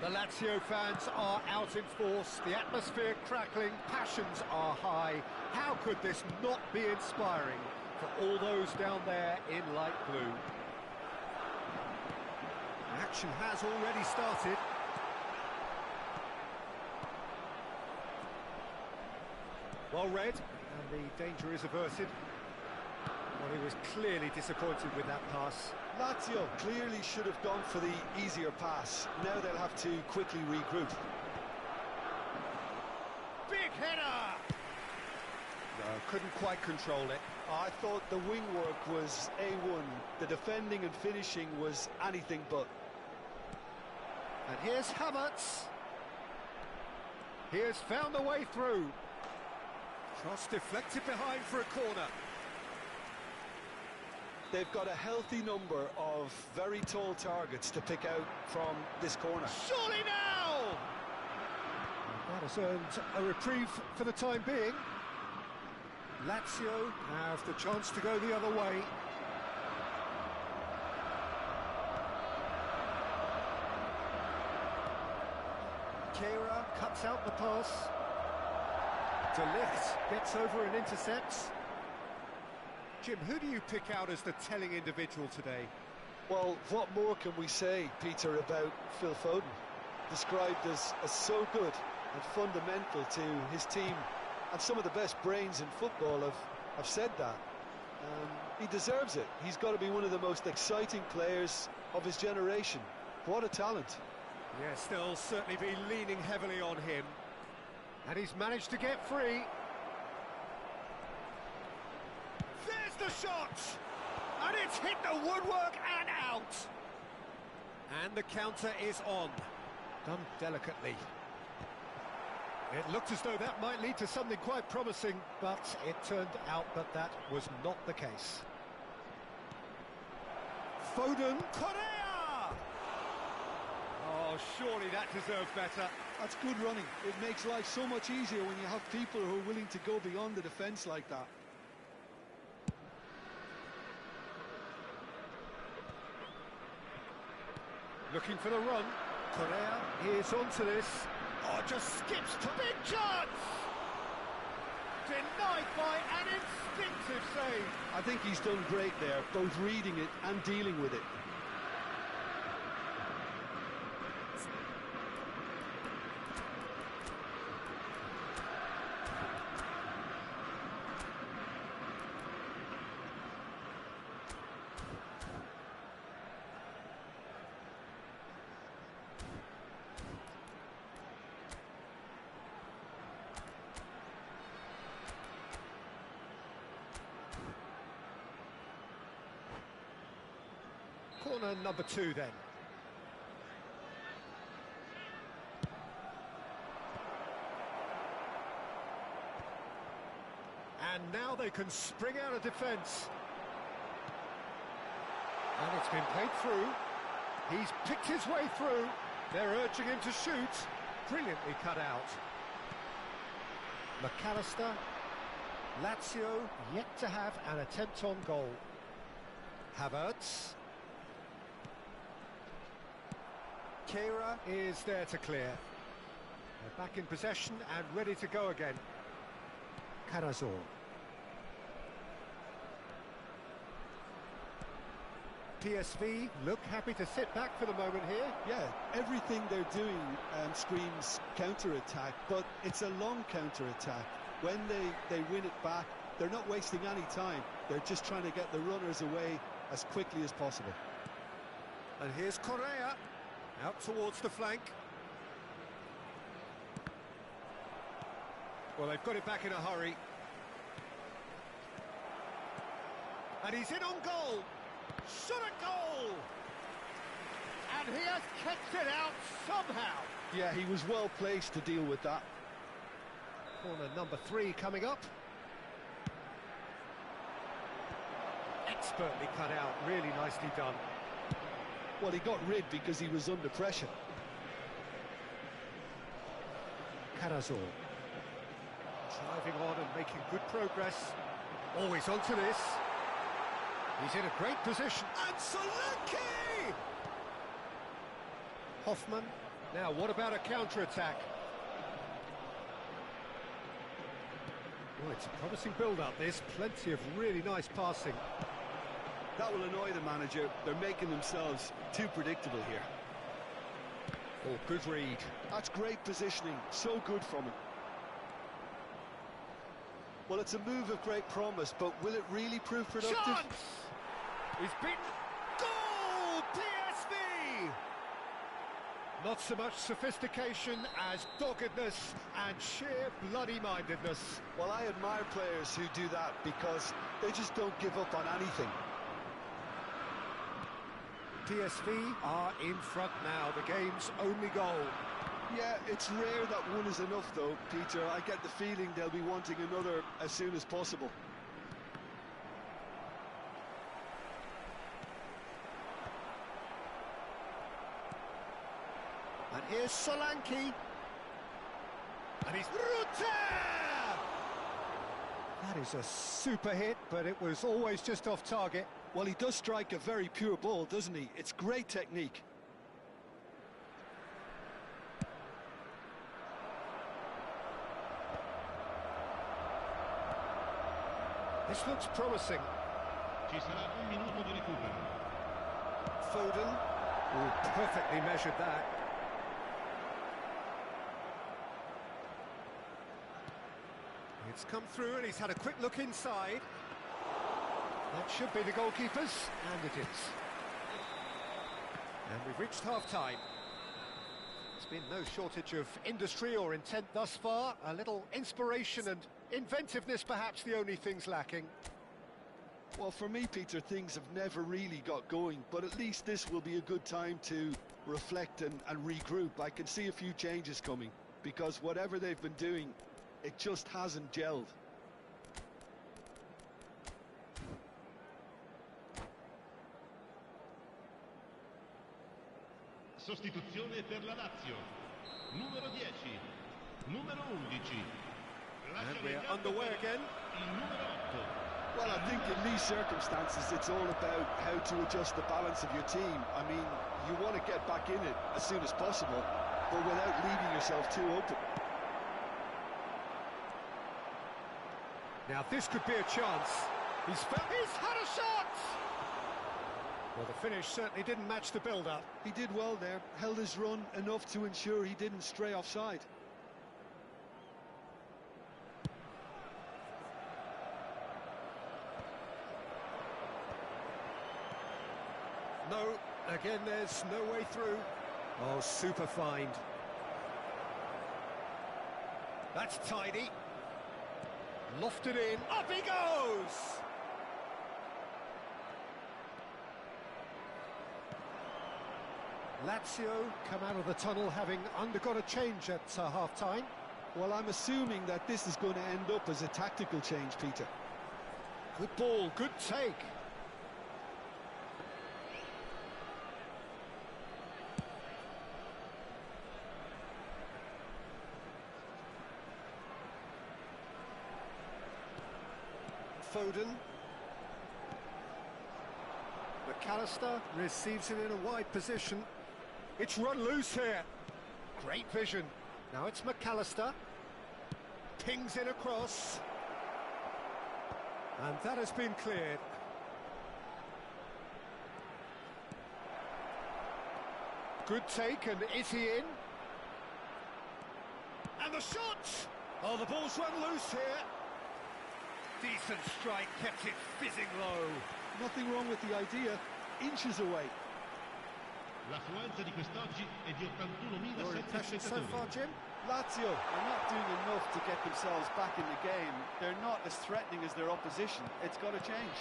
The Lazio fans are out in force, the atmosphere crackling, passions are high. How could this not be inspiring for all those down there in light blue? The action has already started. Well read, and the danger is averted. Well, he was clearly disappointed with that pass. Lazio clearly should have gone for the easier pass. Now they'll have to quickly regroup. Big header! No, couldn't quite control it. I thought the wing work was A1. The defending and finishing was anything but. And here's Havertz. He has found a way through. Cross deflected behind for a corner. They've got a healthy number of very tall targets to pick out from this corner. Surely now! That has earned a reprieve for the time being. Lazio have the chance to go the other way. Kehrer cuts out the pass. De Ligt gets over and intercepts. Jim, who do you pick out as the telling individual today? Well, what more can we say, Peter, about Phil Foden? Described as so good and fundamental to his team, and some of the best brains in football have said that. He deserves it. He's got to be one of the most exciting players of his generation. What a talent. Yes, they'll certainly be leaning heavily on him. And he's managed to get free. The shot, and it's hit the woodwork and out. And the counter is on, done delicately. It looked as though that might lead to something quite promising, but it turned out that that was not the case. Foden, Correa! Oh, surely that deserved better. That's good running. It makes life so much easier when you have people who are willing to go beyond the defence like that. Looking for the run. Correa is onto this. Oh, just skips to big chance! Denied by an instinctive save. I think he's done great there, both reading it and dealing with it. Corner number 2 then. And now they can spring out of defence. And it's been played through. He's picked his way through. They're urging him to shoot. Brilliantly cut out. McAllister. Lazio yet to have an attempt on goal. Havertz. Kehrer is there to clear. They're back in possession and ready to go again. Carazor. PSV look happy to sit back for the moment here. Yeah, everything they're doing screams counter-attack, but it's a long counter-attack. When they win it back, they're not wasting any time. They're just trying to get the runners away as quickly as possible. And here's Correa. Out towards the flank. Well, they've got it back in a hurry. And he's in on goal. Shot a goal! And he has kept it out somehow. Yeah, he was well placed to deal with that. Corner number 3 coming up. Expertly cut out, really nicely done. Well, he got rid because he was under pressure. Carazor. Driving on and making good progress. Always onto this. He's in a great position. And Solanke! Hoffman Now, what about a counter-attack? Well, it's a promising build-up, this. Plenty of really nice passing. That will annoy the manager. They're making themselves too predictable here. Oh, good read. That's great positioning. So good from him. Well, it's a move of great promise, but will it really prove productive? Chance! He's beaten. Goal! PSV! Not so much sophistication as doggedness and sheer bloody-mindedness. Well, I admire players who do that because they just don't give up on anything. PSV are in front now, the game's only goal. Yeah, it's rare that one is enough though, Peter. I get the feeling they'll be wanting another as soon as possible. And here's Solanke. And he's Rutter! That is a super hit, but it was always just off target. Well, he does strike a very pure ball, doesn't he? It's great technique. This looks promising. Ci sarà un minuto di recupero. Foden. Oh, perfectly measured that. It's come through and he's had a quick look inside. That should be the goalkeeper's, and it is. And we've reached half-time. There's been no shortage of industry or intent thus far. A little inspiration and inventiveness, perhaps the only things lacking. Well, for me, Peter, things have never really got going, but at least this will be a good time to reflect and regroup. I can see a few changes coming, because whatever they've been doing, it just hasn't gelled. Sostituzione per la Lazio. Numero 10. Numero 11. And we're underway again. Il numero 8. Well, I think in these circumstances, it's all about how to adjust the balance of your team. I mean, you want to get back in it as soon as possible, but without leaving yourself too open. Now, this could be a chance. He's had a shot! Well, the finish certainly didn't match the build-up. He did well there, held his run enough to ensure he didn't stray offside. No, again, there's no way through. Oh, super find. That's tidy. Lofted in, up he goes! Lazio come out of the tunnel having undergone a change at half-time. Well, I'm assuming that this is going to end up as a tactical change, Peter. Good ball, good take. Foden. McAllister receives it in a wide position. It's run loose here. Great vision. Now it's McAllister. Pings it across. And that has been cleared. Good take, and is he in? And the shot! Oh, the ball's run loose here. Decent strike, kept it fizzing low. Nothing wrong with the idea. Inches away. L'affluenza di quest'oggi è di Your 81.007 impression so spettatori. far, Jim? Lazio are not doing enough to get themselves back in the game. They're not as threatening as their opposition. It's got to change.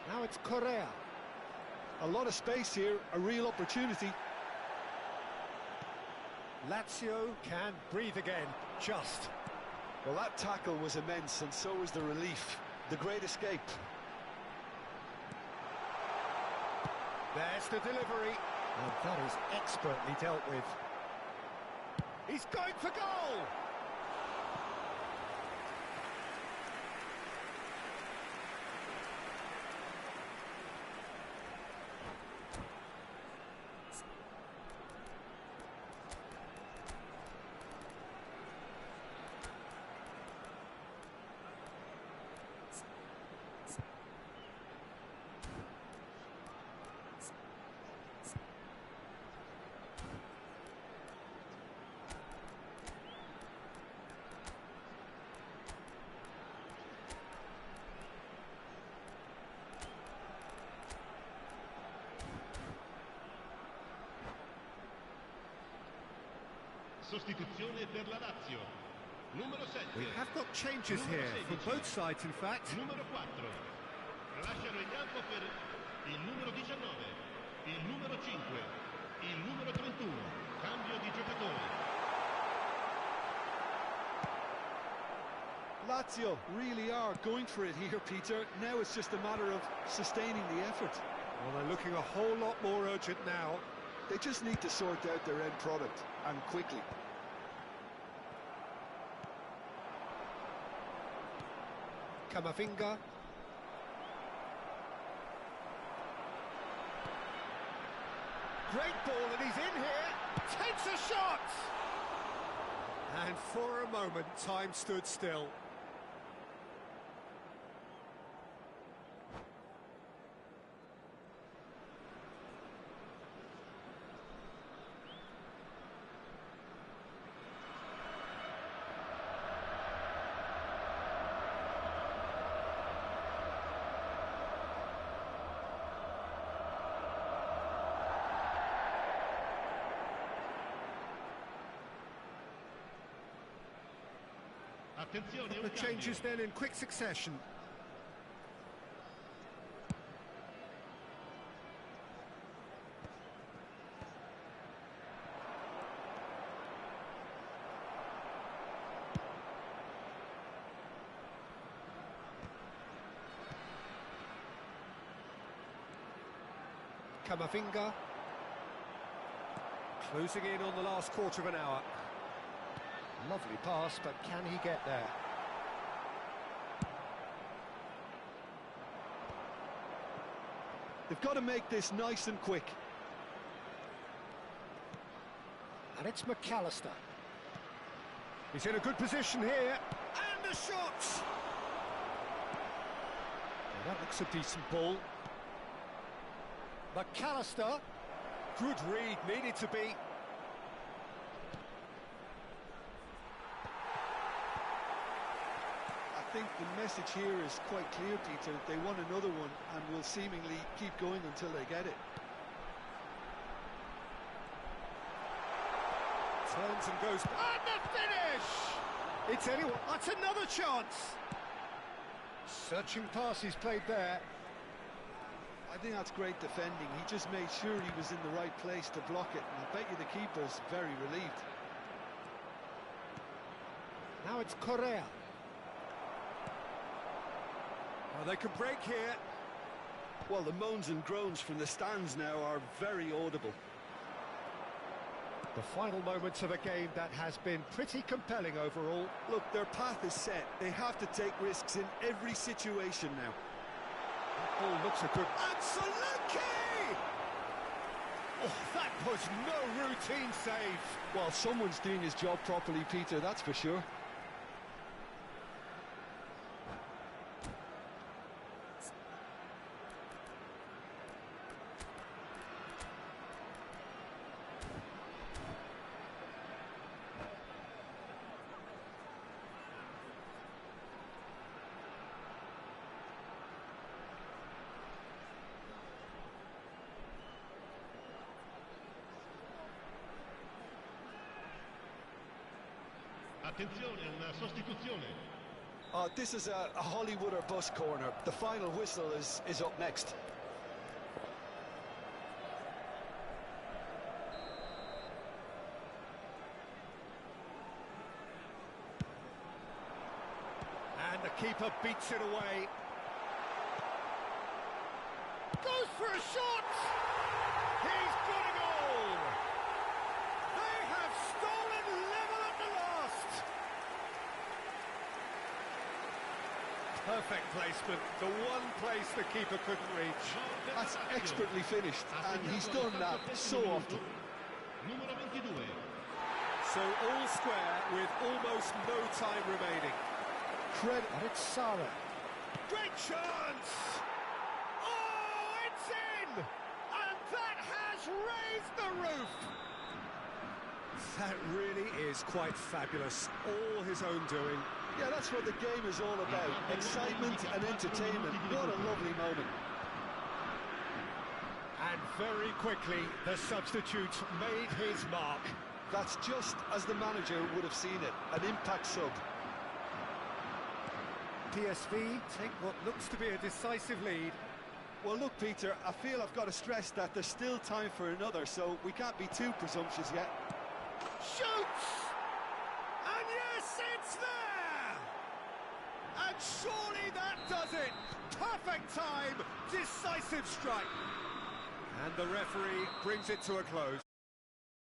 Now it's Correa. A lot of space here, a real opportunity. Lazio can breathe again, just. Well, that tackle was immense, and so was the relief. The great escape. There's the delivery. And that is expertly dealt with. He's going for goal! Sostituzione per la Lazio. Numero 7. We have got changes here for both sides, in fact. Numero 4. Lasciano il campo per il numero 19, il numero 5, il numero 31. Cambio di giocatore. Lazio really are going for it here, Peter. Now it's just a matter of sustaining the effort. Well, they're looking a whole lot more urgent now. They just need to sort out their end product, and quickly. Camavinga. Great ball, and he's in here. Takes a shot! And for a moment, time stood still. Attenzione, The changes then in quick succession. Camavinga. Closing in on the last quarter of an hour. Lovely pass, but can he get there? They've got to make this nice and quick. And it's McAllister. He's in a good position here. And a shot! Well, that looks a decent ball. McAllister. Good read, needed to be. I think the message here is quite clear, Peter. They want another one and will seemingly keep going until they get it. Turns and goes. And the finish! It's anyone. That's another chance. Searching pass he's played there. I think that's great defending. He just made sure he was in the right place to block it. And I bet you the keeper's very relieved. Now it's Correa. Well, they can break here. Well, the moans and groans from the stands now are very audible. The final moments of a game that has been pretty compelling overall. Look, their path is set. They have to take risks in every situation now. That ball looks a good... And Solanke! Oh, that was no routine save. Well, someone's doing his job properly, Peter, that's for sure. Attenzione, una sostituzione. This is a Hollywood or bust corner. The final whistle is up next. And the keeper beats it away. Goes for a shot! He's got a goal! They have stolen level at the last! Perfect placement, the one place the keeper couldn't reach. That's expertly finished, and he's done that so often. Numero 22. So all square with almost no time remaining. Credit. And it's Sarah. Great chance! Oh, it's in! And that has raised the roof! That really is quite fabulous. All his own doing. Yeah, that's what the game is all about. Excitement and entertainment. What a lovely moment. And very quickly, the substitute made his mark. That's just as the manager would have seen it, an impact sub. PSV take what looks to be a decisive lead. Well, look, Peter, I feel I've got to stress that there's still time for another, so we can't be too presumptuous yet. Shoots! And yes, it's there! And surely that does it! Perfect time, decisive strike. And the referee brings it to a close.